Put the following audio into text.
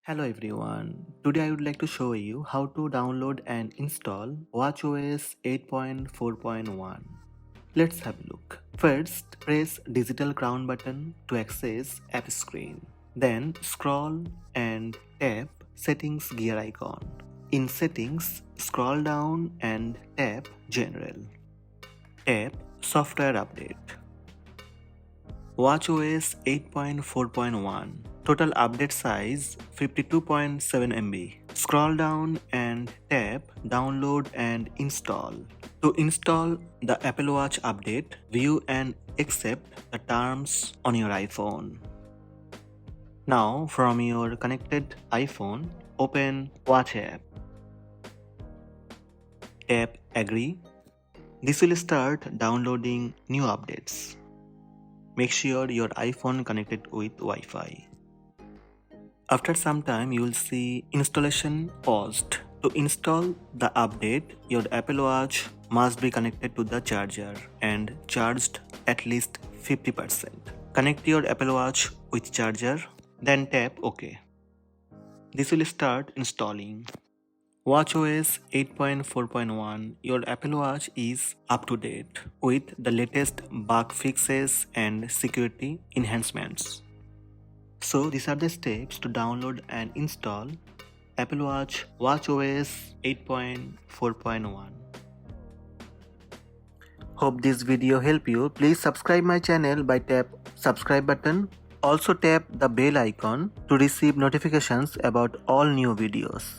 Hello everyone. Today I would like to show you how to download and install watchOS 8.4.1. Let's have a look. First, press digital crown button to access app screen. Then scroll and tap settings gear icon. In settings, scroll down and tap general. Tap software update. watchOS 8.4.1. Total update size 52.7 MB. Scroll down and tap download and install. To install the Apple Watch update, view and accept the terms on your iPhone. Now from your connected iPhone, open Watch app. Tap agree. This will start downloading new updates. Make sure your iPhone connected with Wi-Fi. After some time, you will see installation paused. To install the update, your Apple Watch must be connected to the charger and charged at least 50%. Connect your Apple Watch with charger, then tap OK. This will start installing. watchOS 8.4.1. Your Apple Watch is up to date with the latest bug fixes and security enhancements. So these are the steps to download and install Apple Watch watchOS 8.4.1. Hope this video help you. Please subscribe my channel by tap subscribe button. Also tap the bell icon to receive notifications about all new videos.